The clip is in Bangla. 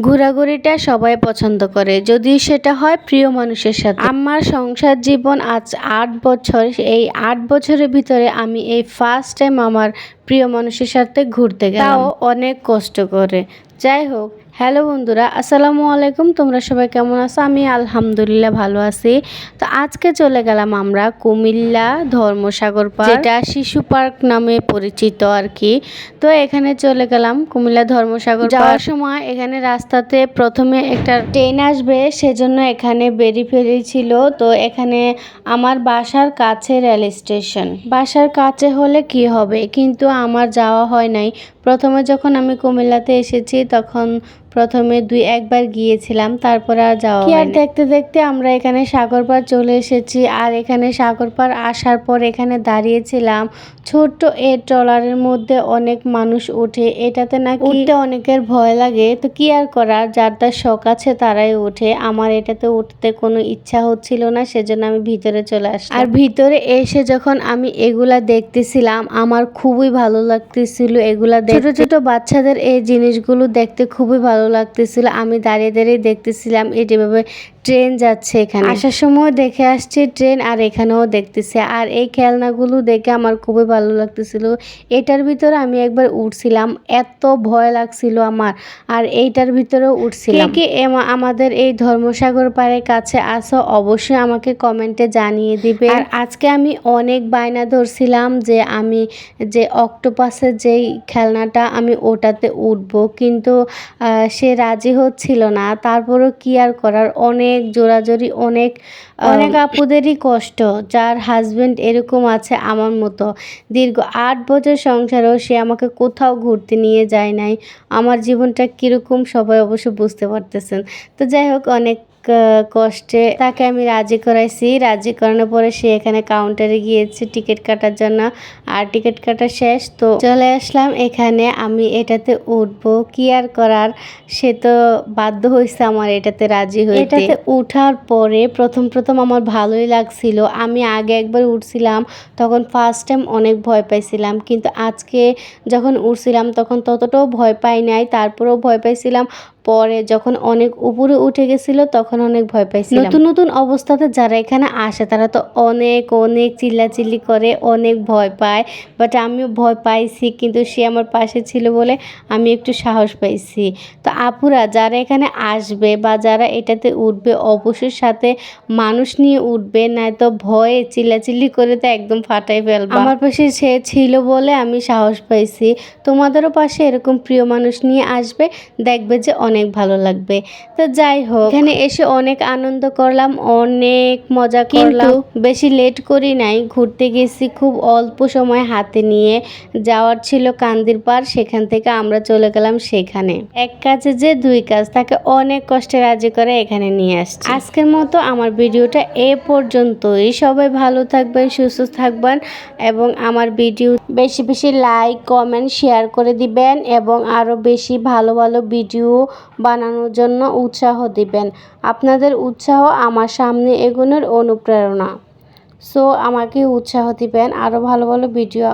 ঘোরাঘুরিটা সবাই পছন্দ করে, যদিও সেটা হয় প্রিয় মানুষের সাথে। আমার সংসার জীবন আজ 8 বছর। এই 8 বছরের ভিতরে আমি এই ফার্স্ট টাইম আমার প্রিয় মানুষের সাথে ঘুরতে গেলাম, তাও অনেক কষ্ট করে। যাই হোক, হ্যালো বন্ধুরা, আসসালামু আলাইকুম। তোমরা সবাই কেমন আছো? আমি আলহামদুলিল্লাহ ভালো আছি। তো আজকে চলে গেলাম আমরা কুমিল্লা ধর্মসাগর পার্ক, যেটা শিশু পার্ক নামে পরিচিত আর কি। তো এখানে চলে গেলাম কুমিল্লা ধর্মসাগর। যাওয়ার সময় এখানে রাস্তাতে প্রথমে একটা ট্রেন আসবে, সেজন্য এখানে বেরি ফেরি ছিল। তো এখানে আমার বাসার কাছে রেল স্টেশন, বাসার কাছে হলে কি হবে, কিন্তু আমার যাওয়া হয় নাই। প্রথমে যখন আমি কুমিল্লাতে এসেছি তখন প্রথমে 2-1 বার গিয়েছিলাম, তারপরে আর যাওয়া হয়নি। আর দেখতে দেখতে আমরা এখানে সাগর পাড় চলে এসেছি। আর এখানে সাগর পাড় আসার পর এখানে দাঁড়িয়েছিলাম। ছোট্ট এই ট্রলারের মধ্যে অনেক মানুষ ওঠে, এটাতে নাকি উঠতে অনেকের ভয় লাগে। তো কি আর করার, যার তার শখ আছে তারাই ওঠে। আমার এটাতে উঠতে কোনো ইচ্ছা হচ্ছিল না, সেজন্য আমি ভিতরে চলে আসলাম। আর ভিতরে এসে যখন আমি এগুলা দেখতেছিলাম, আমার খুবই ভালো লাগতেছিল এগুলা দেখতে। ছোট ছোট বাচ্চাদের এই জিনিসগুলো দেখতে খুবই ভালো লাগতেছিল। আমি দাঁড়িয়ে দাঁড়িয়ে দেখতেছিলাম এভাবে ট্রেন যাচ্ছে। এখানে আসার সময় দেখে আসছি ট্রেন, আর এখানেও দেখতেছি। আর এই খেলনাগুলো দেখে আমার খুবই ভালো লাগতেছিল। এটার ভিতরে আমি একবার উঠছিলাম, এত ভয় লাগছিল আমার। আর এইটার ভিতরেও উঠছিলাম। কে আমাদের এই ধর্মসাগর পাড়ের কাছে আসো, অবশ্যই আমাকে কমেন্টে জানিয়ে দিবে। আর আজকে আমি অনেক বায়না ধরছিলাম যে আমি যে অক্টোপাসের যেই খেলনাটা আমি ওটাতে উঠবো, কিন্তু সে রাজি হচ্ছিল না। তারপরও কি আর করার, অনেক জোরাজোরি, অনেক আপুদেরই কষ্ট যার হাজবেন্ড এরকম আছে আমার মতো। দীর্ঘ 8 বছর সংসারেও সে আমাকে কোথাও ঘুরতে নিয়ে যায় নাই। আমার জীবনটা কীরকম সবাই অবশ্য বুঝতে পারতেছেন। তো যাই হোক, অনেক কষ্টে তাকে আমি রাজি করাইছি। রাজি করানোর পরে সে এখানে কাউন্টারে গিয়েছে টিকিট কাটার জন্য। আর টিকিট কাটা শেষ, তো চলে আসলাম এখানে। আমি এটাতে উঠবো, কি আর করার, সে তো বাধ্য হয়েছে আমার এটাতে রাজি হইতে। এটাতে উঠার পরে প্রথম আমার ভালোই লাগছিল। আমি আগে একবার উঠছিলাম, তখন ফার্স্ট টাইম অনেক ভয় পাইছিলাম, কিন্তু আজকে যখন উঠছিলাম তখন ততটাও ভয় পাই নাই। তারপরেও ভয় পাইছিলাম, পরে যখন অনেক উপরে উঠে গেছিল তখন অনেক ভয় পাইছিলাম। নতুন নতুন অবস্থাতে যারা এখানে আসে তারা তো অনেক চিল্লাচিল্লি করে, অনেক ভয় পায়। বাট আমিও ভয় পাইছি, কিন্তু সে আমার পাশে ছিল বলে আমি একটু সাহস পাইছি। তো আপুরা যারা এখানে আসবে বা যারা এটাতে উঠবে, অবশ্যই সাথে মানুষ নিয়ে উঠবে, নয়তো ভয়ে চিল্লাচিল্লি করে তো একদম ফাটাই ফেলবে। আমার পাশে সে ছিল বলে আমি সাহস পাইছি। তোমাদেরও পাশে এরকম প্রিয় মানুষ নিয়ে আসবে, দেখবে যে অনেক ভালো লাগবে। তো যাই হোক, এখানে এসে অনেক আনন্দ করলাম, অনেক মজা করলাম। বেশি লেট করি নাই, ঘুরতে গেছি খুব অল্প সময় হাতে নিয়ে। যাওয়ার ছিল কান্দির পাড়, সেখান থেকে আমরা চলে গেলাম সেখানে। এক কাজে যে 2 কাজ, তাকে অনেক কষ্টে রাজি করে এখানে নিয়ে আসছি। আজকের মতো আমার ভিডিওটা এ পর্যন্তই। সবাই ভালো থাকবেন, সুস্থ থাকবেন, এবং আমার ভিডিও বেশি বেশি লাইক, কমেন্ট, শেয়ার করে দিবেন, এবং আরও বেশি ভালো ভালো ভিডিও বানানোর জন্য উৎসাহ দিবেন। আপনাদের উৎসাহ আমার সামনে এগোনোর অনুপ্রেরণা। সো আমাকে উৎসাহ দিবেন, আরও ভালো ভালো ভিডিও